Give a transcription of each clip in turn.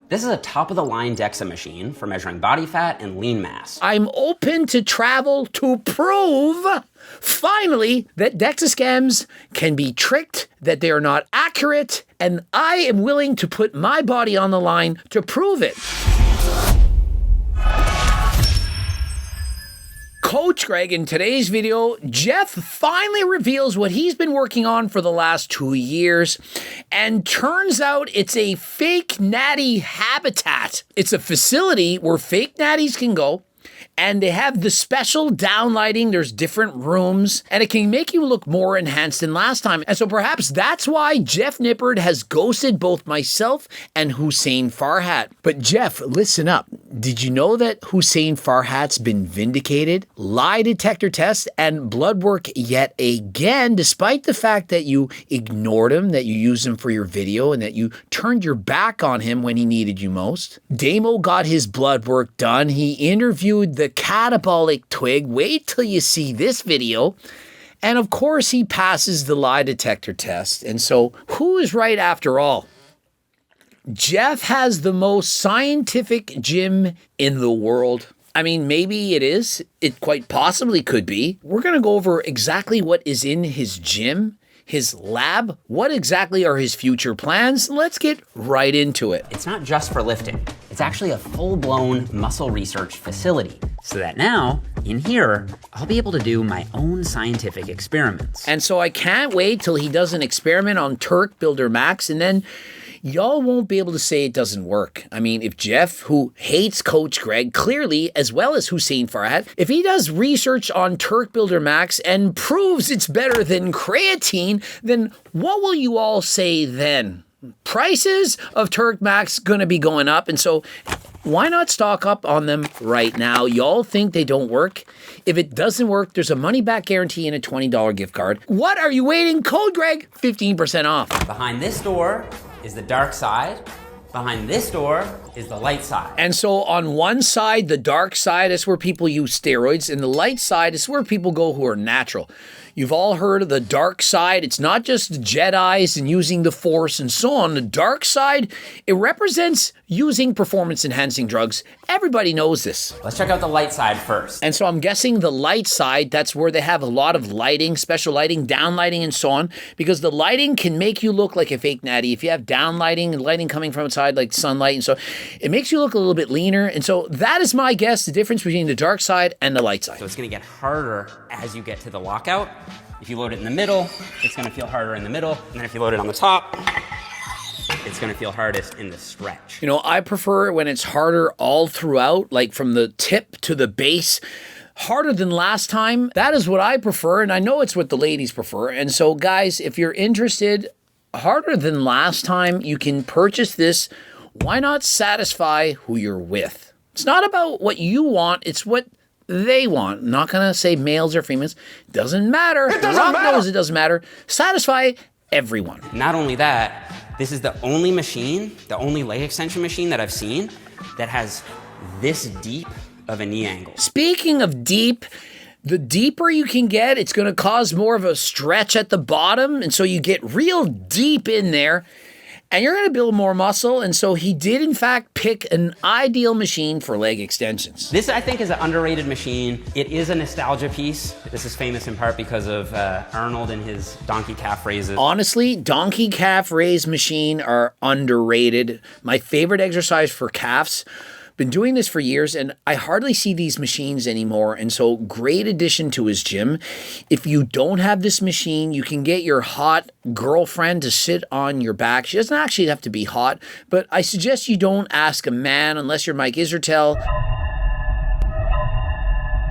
This is a top-of-the-line DEXA machine for measuring body fat and lean mass. I'm open to travel to prove, finally, that DEXA scans can be tricked, that they are not accurate, and I am willing to put my body on the line to prove it. Coach Greg, in today's video, Jeff finally reveals what he's been working on for the last 2 years, and turns out it's a fake natty habitat. It's a facility where fake natties can go, and they have the special downlighting. There's different rooms, and it can make you look more enhanced than last time. And so perhaps that's why Jeff Nippard has ghosted both myself and Hussein Farhat. But Jeff, listen up. Did you know that Hussein Farhat's been vindicated? Lie detector test and blood work yet again, despite the fact that you ignored him, that you used him for your video, and that you turned your back on him when he needed you most. Damo got his blood work done. He interviewed the catabolic twig. Wait till you see this video. And of course, he passes the lie detector test. And so who is right after all? Jeff has the most scientific gym in the world. I mean, maybe it is. It quite possibly could be. We're going to go over exactly what is in his gym, his lab, what exactly are his future plans. Let's get right into it. It's not just for lifting. It's actually a full-blown muscle research facility. So that now, in here, I'll be able to do my own scientific experiments. And so I can't wait till he does an experiment on Turk Builder Max, and then y'all won't be able to say it doesn't work. I mean, if Jeff, who hates Coach Greg, clearly, as well as Hussein Farhat, if he does research on Turk Builder Max and proves it's better than creatine, then what will you all say then? Prices of Turk Max gonna be going up, and so why not stock up on them right now? Y'all think they don't work? If it doesn't work, there's a money-back guarantee and a $20 gift card. What are you waiting? Code Greg, 15% off. Behind this door is the dark side. Behind this door is the light side. And so on one side, the dark side is where people use steroids, and the light side is where people go who are natural. You've all heard of the dark side. It's not just the Jedis and using the Force and so on. The dark side, it represents using performance-enhancing drugs. Everybody knows this. Let's check out the light side first. And so I'm guessing the light side, that's where they have a lot of lighting, special lighting, down lighting, and so on, because the lighting can make you look like a fake natty. If you have down lighting and lighting coming from outside, like sunlight, and so it makes you look a little bit leaner. And so that is my guess, the difference between the dark side and the light side. So it's gonna get harder as you get to the lockout. If you load it in the middle, it's gonna feel harder in the middle. And then if you load it on the top, it's gonna feel hardest in the stretch. You know, I prefer when it's harder all throughout, like from the tip to the base. Harder than last time. That is what I prefer, and I know it's what the ladies prefer. And so guys, if you're interested, harder than last time, you can purchase this. Why not satisfy who you're with? It's not about what you want, it's what they want. I'm not gonna say males or females. Doesn't matter. It doesn't matter. knows it doesn't matter. Satisfy everyone. Not only that, this is the only machine, the only leg extension machine that I've seen that has this deep of a knee angle. Speaking of deep, the deeper you can get, it's gonna cause more of a stretch at the bottom, and so you get real deep in there, and you're gonna build more muscle. And so he did in fact pick an ideal machine for leg extensions. This, I think, is an underrated machine. It is a nostalgia piece. This is famous in part because of Arnold and his donkey calf raises. Honestly, donkey calf raise machine are underrated. My favorite exercise for calves. Been doing this for years, and I hardly see these machines anymore, and so great addition to his gym. If you don't have this machine, you can get your hot girlfriend to sit on your back. She doesn't actually have to be hot, but I suggest you don't ask a man unless you're Mike Isertel.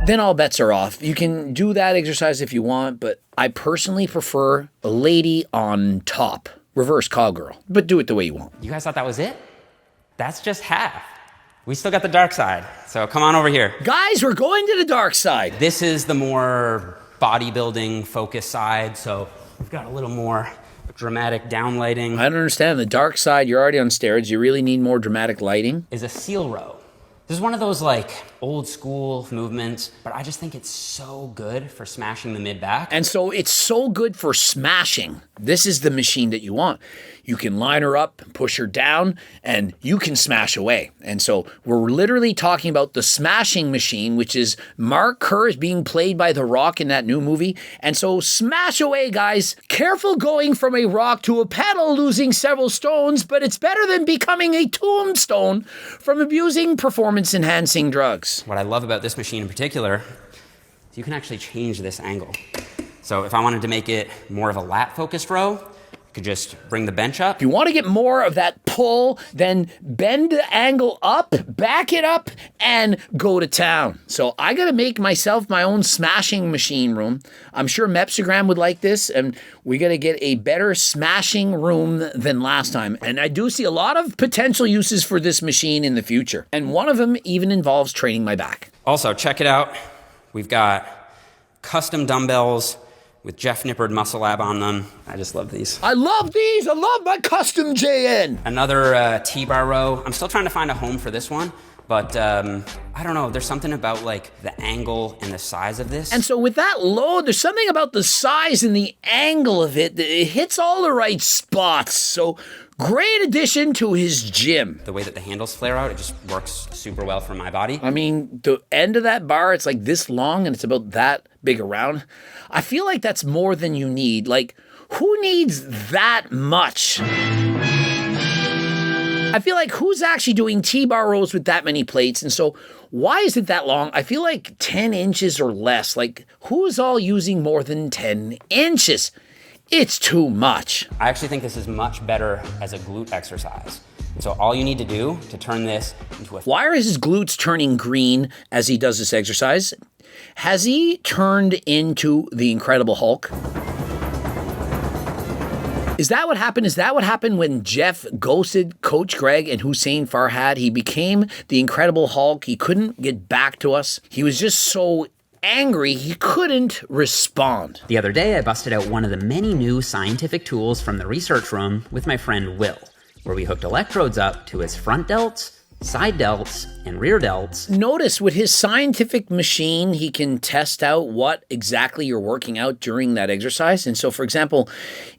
Then all bets are off. You can do that exercise if you want, but I personally prefer a lady on top. Reverse cowgirl, but do it the way you want. You guys thought that was it? That's just half. We still got the dark side, so come on over here. Guys, we're going to the dark side. This is the more bodybuilding focused side, so we've got a little more dramatic downlighting. I don't understand. The dark side, you're already on steroids. You really need more dramatic lighting. Is a seal row. This is one of those like old school movements, but I just think it's so good for smashing the mid back. And so it's so good for smashing. this is the machine that you want. You can line her up, push her down, and you can smash away. And so we're literally talking about the smashing machine, which is Mark Kerr is being played by The Rock in that new movie. And so smash away, guys. Careful going from a rock to a pedal, losing several stones, but it's better than becoming a tombstone from abusing performance-enhancing drugs. What I love about this machine in particular is you can actually change this angle. So if I wanted to make it more of a lat-focused row, I could just bring the bench up. If you want to get more of that pull, then bend the angle up, back it up, and go to town. So I got to make myself my own smashing machine room. I'm sure Mepsigram would like this, and we got to get a better smashing room than last time. And I do see a lot of potential uses for this machine in the future. And one of them even involves training my back. Also, check it out. We've got custom dumbbells with Jeff Nippard Muscle Lab on them. I just love these. I love these. I love my custom JN. Another T-bar row. I'm still trying to find a home for this one, but I don't know. There's something about like the angle and the size of this. And so with that load, there's something about the size and the angle of it that it hits all the right spots. So great addition to his gym. The way that the handles flare out, it just works super well for my body. I mean, the end of that bar, it's like this long and it's about that big around. I feel like that's more than you need. Like, who needs that much? I feel like who's actually doing T-bar rows with that many plates? And so why is it that long? I feel like 10 inches or less. Like, who's all using more than 10 inches? It's too much. I actually think this is much better as a glute exercise. And so all you need to do to turn this into a... Why are his glutes turning green as he does this exercise? Has he turned into the Incredible Hulk? Is that what happened? Is that what happened when Jeff ghosted Coach Greg and Hussein Farhad? He became the Incredible Hulk. He couldn't get back to us. He was just so angry he couldn't respond. The other day, I busted out one of the many new scientific tools from the research room with my friend Will, where we hooked electrodes up to his front delts, side delts, and rear delts. Notice with his scientific machine, he can test out what exactly you're working out during that exercise. And so, for example,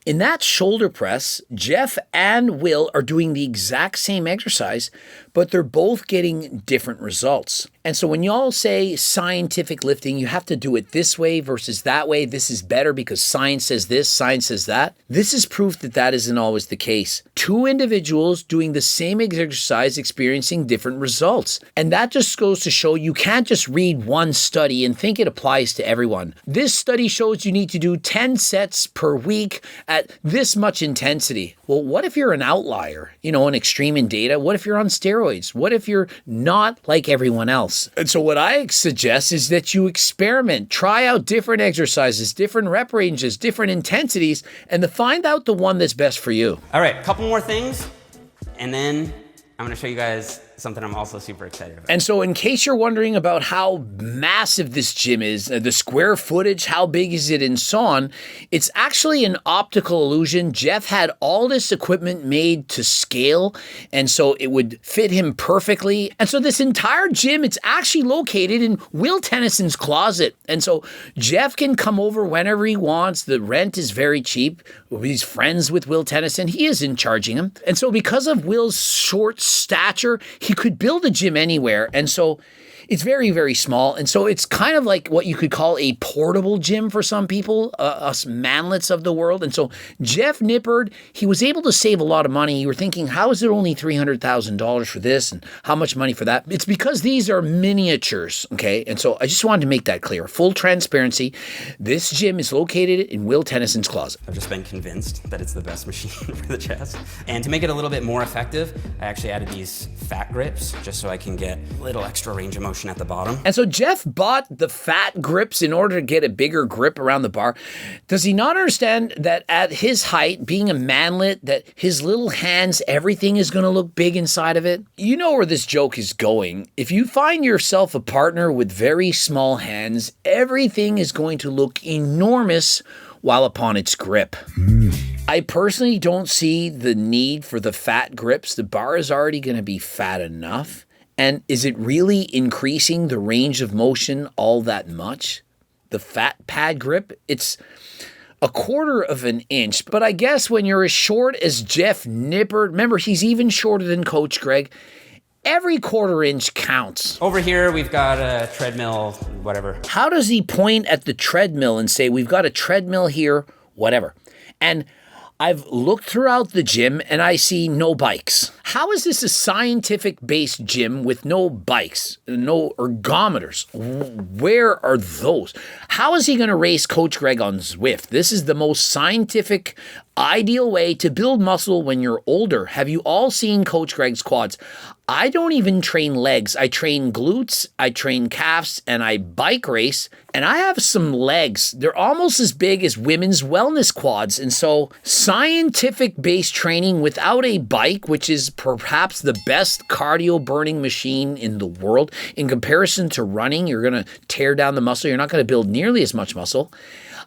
in that shoulder press, Jeff and Will are doing the exact same exercise, but they're both getting different results. And so when y'all say scientific lifting, you have to do it this way versus that way. This is better because science says this, science says that. This is proof that that isn't always the case. Two individuals doing the same exercise experiencing different results. And that just goes to show you can't just read one study and think it applies to everyone. This study shows you need to do 10 sets per week at this much intensity. Well, what if you're an outlier, an extreme in data? What if you're on steroids? What if you're not like everyone else? And so what I suggest is that you experiment, try out different exercises, different rep ranges, different intensities, and to find out the one that's best for you. All right, a couple more things, and then I'm gonna show you guys something I'm also super excited about. And so in case you're wondering about how massive this gym is, the square footage, how big is it and so on, it's actually an optical illusion. Jeff had all this equipment made to scale, and so it would fit him perfectly. And so this entire gym, it's actually located in Will Tennyson's closet. And so Jeff can come over whenever he wants. The rent is very cheap. He's friends with Will Tennyson. He isn't charging him. And so because of Will's short stature, he could build a gym anywhere. And so it's very, very small. And so it's kind of like what you could call a portable gym for some people, us manlets of the world. And so Jeff Nippard, he was able to save a lot of money. You were thinking, how is it only $300,000 for this and how much money for that? It's because these are miniatures, okay? And so I just wanted to make that clear. Full transparency. This gym is located in Will Tennyson's closet. I've just been convinced that it's the best machine for the chest. And to make it a little bit more effective, I actually added these fat grips just so I can get a little extra range of motion at the bottom. And so Jeff bought the fat grips in order to get a bigger grip around the bar. Does he not understand that at his height, being a manlet, that his little hands, everything is going to look big inside of it? You know where this joke is going. If you find yourself a partner with very small hands, everything is going to look enormous while upon its grip. I personally don't see the need for the fat grips. The bar is already going to be fat enough. And is it really increasing the range of motion all that much? The fat pad grip, it's 1/4 of an inch. But I guess when you're as short as Jeff Nippard, remember, he's even shorter than Coach Greg, every 1/4 inch counts. Over here, we've got a treadmill, whatever. How does he point at the treadmill and say, we've got a treadmill here, whatever? And I've looked throughout the gym and I see no bikes. How is this a scientific-based gym with no bikes, no ergometers? Where are those? How is he going to race Coach Greg on Zwift? This is the most scientific, ideal way to build muscle when you're older. Have you all seen Coach Greg's quads? I don't even train legs. I train glutes, I train calves, and I bike race, and I have some legs. They're almost as big as women's wellness quads. And so scientific-based training without a bike, which is perhaps the best cardio burning machine in the world, in comparison to running, you're going to tear down the muscle. You're not going to build nearly as much muscle.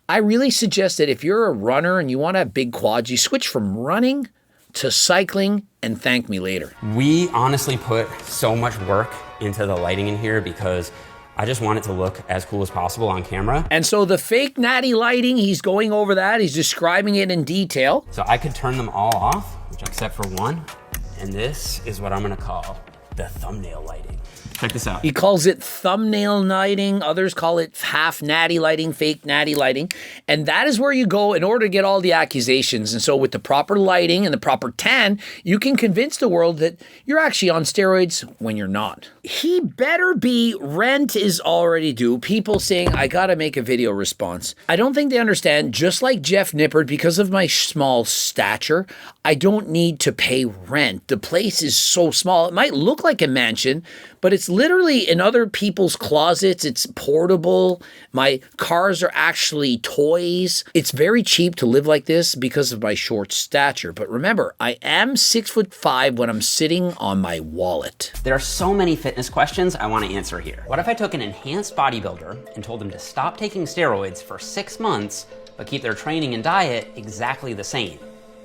I really suggest that if you're a runner and you want to have big quads, you switch from running to cycling and thank me later. We honestly put so much work into the lighting in here because I just want it to look as cool as possible on camera. And so the fake Natty lighting, he's going over that. He's describing it in detail. So I could turn them all off, except for one. And this is what I'm gonna call the thumbnail lighting. Check this out. He calls it thumbnail lighting. Others call it half Natty lighting, fake Natty lighting. And that is where you go in order to get all the accusations. And so with the proper lighting and the proper tan, you can convince the world that you're actually on steroids when you're not. He better be. Rent is already due. People saying, I gotta make a video response. I don't think they understand, just like Jeff Nippard, because of my small stature, I don't need to pay rent. The place is so small. It might look like a mansion, but it's literally in other people's closets. It's portable. My cars are actually toys. It's very cheap to live like this because of my short stature. But remember, I am 6'5" when I'm sitting on my wallet. There are so many fitness questions I want to answer here. What if I took an enhanced bodybuilder and told them to stop taking steroids for 6 months, but keep their training and diet exactly the same?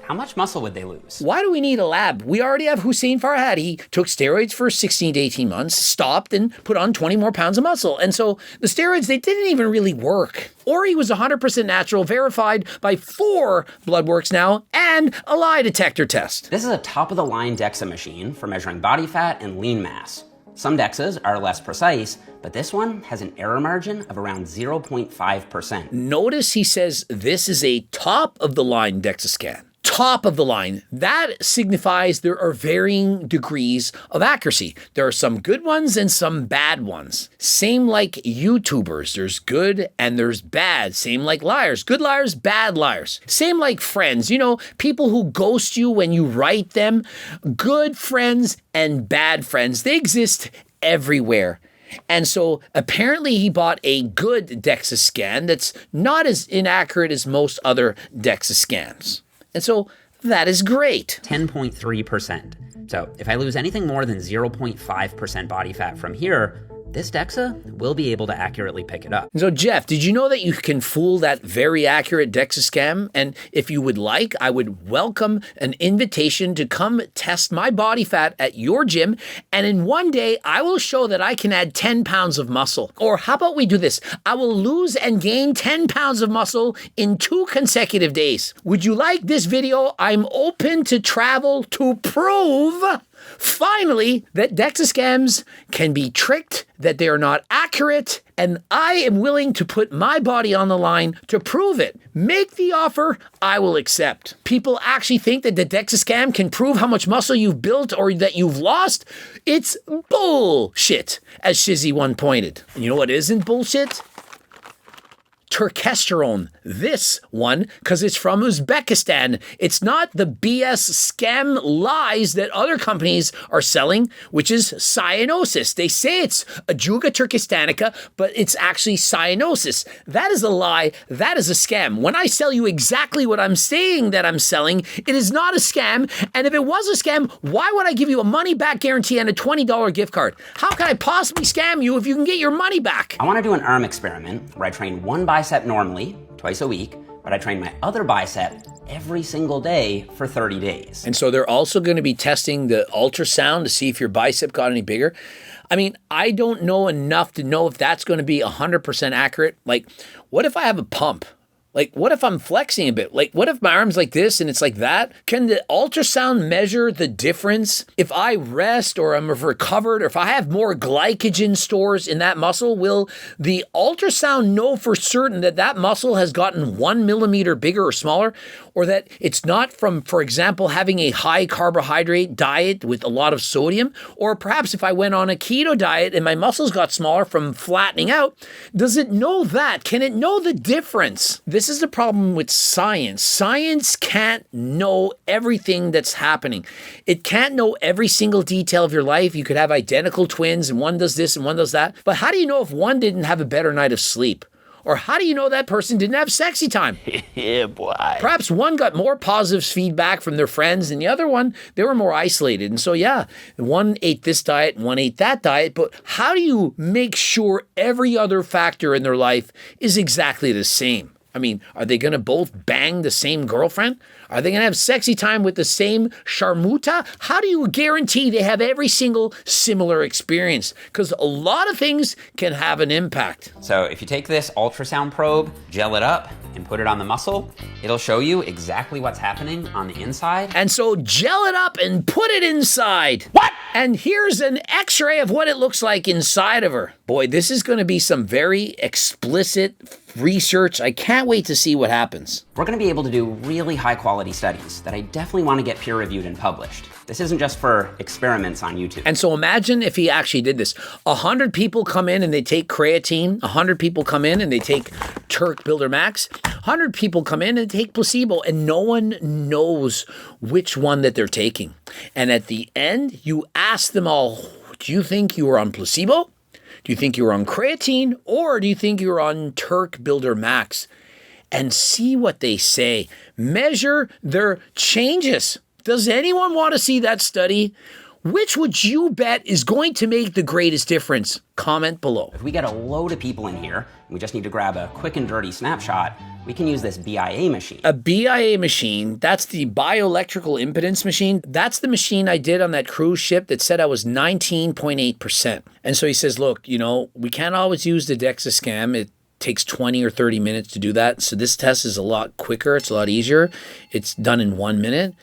How much muscle would they lose? Why do we need a lab? We already have Hussein Farhad. He took steroids for 16 to 18 months, stopped, and put on 20 more pounds of muscle. And so the steroids, they didn't even really work. Or he was 100% natural, verified by 4 blood works now, and a lie detector test. This is a top-of-the-line DEXA machine for measuring body fat and lean mass. Some DEXAs are less precise, but this one has an error margin of around 0.5%. Notice he says this is a top-of-the-line DEXA scan. Top of the line. That signifies there are varying degrees of accuracy. There are some good ones and some bad ones. Same like YouTubers. There's good and there's bad. Same like liars. Good liars, bad liars. Same like friends. You know, people who ghost you when you write them. Good friends and bad friends. They exist everywhere. And so apparently he bought a good DEXA scan that's not as inaccurate as most other DEXA scans. And so that is great. 10.3%. So if I lose anything more than 0.5% body fat from here, this DEXA will be able to accurately pick it up. And so Jeff, did you know that you can fool that very accurate DEXA scan? And if you would like, I would welcome an invitation to come test my body fat at your gym. And in one day, I will show that I can add 10 pounds of muscle. Or how about we do this? I will lose and gain 10 pounds of muscle in 2 consecutive days. Would you like this video? I'm open to travel to prove finally that DEXA scans can be tricked, that they are not accurate, and I am willing to put my body on the line to prove it. Make the offer, I will accept. People actually think that the DEXA scam can prove how much muscle you've built or that you've lost. It's bullshit, as Shizzy one pointed. And you know what isn't bullshit? Turkesterone. This one, because it's from Uzbekistan. It's not the BS scam lies that other companies are selling, which is cyanosis. They say it's Ajuga turkestanica, but it's actually cyanosis. That is a lie. That is a scam. When I sell you exactly what I'm saying that I'm selling, it is not a scam. And if it was a scam, why would I give you a money-back guarantee and a $20 gift card? How can I possibly scam you if you can get your money back? I want to do an arm experiment where I train one bicep normally, twice a week, but I train my other bicep every single day for 30 days. And so they're also going to be testing the ultrasound to see if your bicep got any bigger. I mean, I don't know enough to know if that's going to be 100% accurate. Like, what if I have a pump? Like, what if I'm flexing a bit? Like, what if my arm's like this and it's like that? Can the ultrasound measure the difference? If I rest or I'm recovered, or if I have more glycogen stores in that muscle, will the ultrasound know for certain that that muscle has gotten 1 millimeter bigger or smaller? Or that it's not from, for example, having a high carbohydrate diet with a lot of sodium? Or perhaps if I went on a keto diet and my muscles got smaller from flattening out, does it know that? Can it know the difference? This is the problem with science. Science can't know everything that's happening. It can't know every single detail of your life. You could have identical twins and one does this and one does that. But how do you know if one didn't have a better night of sleep? Or how do you know that person didn't have sexy time? Yeah, boy. Perhaps one got more positive feedback from their friends and the other one, they were more isolated. And so, yeah, one ate this diet and one ate that diet. But how do you make sure every other factor in their life is exactly the same? I mean, are they going to both bang the same girlfriend? Are they going to have sexy time with the same sharmuta? How do you guarantee they have every single similar experience? Because a lot of things can have an impact. So if you take this ultrasound probe, gel it up, and put it on the muscle, it'll show you exactly what's happening on the inside. And so gel it up and put it inside. What? And here's an x-ray of what it looks like inside of her. Boy, this is going to be some very explicit research. I can't wait to see what happens. We're going to be able to do really high quality studies that I definitely want to get peer reviewed and published. This isn't just for experiments on YouTube. And so imagine if he actually did this. 100 people come in and they take creatine. 100 people come in and they take Turk Builder Max. 100 people come in and take placebo, and no one knows which one that they're taking. And at the end, you ask them all, do you think you were on placebo? Do you think you were on creatine? Or do you think you were on Turk Builder Max? And see what they say. Measure their changes. Does anyone want to see that study? Which would you bet is going to make the greatest difference? Comment below. If we get a load of people in here, and we just need to grab a quick and dirty snapshot, we can use this BIA machine. A BIA machine, that's the bioelectrical impedance machine. That's the machine I did on that cruise ship that said I was 19.8%. And so he says, look, you know, we can't always use the DEXA scan. It takes 20 or 30 minutes to do that. So this test is a lot quicker. It's a lot easier. It's done in 1 minute.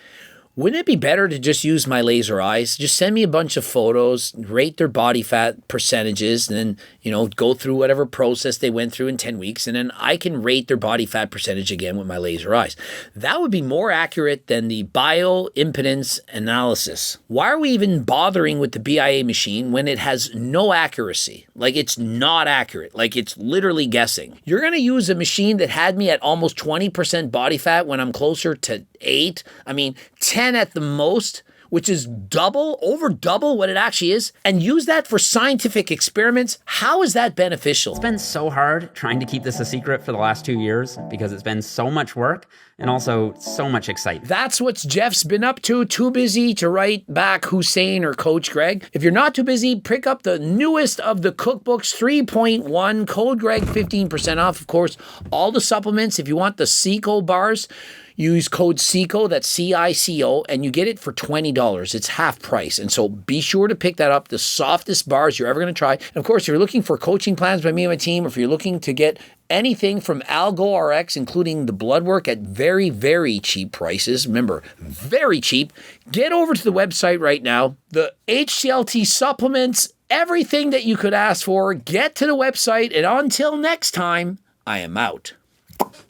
Wouldn't it be better to just use my laser eyes? Just send me a bunch of photos, rate their body fat percentages, and then, you know, go through whatever process they went through in 10 weeks, and then I can rate their body fat percentage again with my laser eyes. That would be more accurate than the bioimpedance analysis. Why are we even bothering with the BIA machine when it has no accuracy? Like, it's not accurate. Like, it's literally guessing. You're going to use a machine that had me at almost 20% body fat when I'm closer to 8. I mean, 10 at the most, which is over double what it actually is, and use that for scientific experiments. How is that beneficial? It's been so hard trying to keep this a secret for the last 2 years because it's been so much work and also so much excitement. That's what Jeff's been up to. Too busy to write back Hussein or Coach Greg. If you're not too busy, pick up the newest of the cookbooks, 3.1, code Greg, 15% off. Of course, all the supplements. If you want the Seco bars, use code CICO, that's CICO, and you get it for $20. It's half price. And so be sure to pick that up, the softest bars you're ever going to try. And of course, if you're looking for coaching plans by me and my team, or if you're looking to get anything from Algo RX, including the blood work at very, very cheap prices, remember, very cheap, get over to the website right now. The HCLT supplements, everything that you could ask for, get to the website. And until next time, I am out.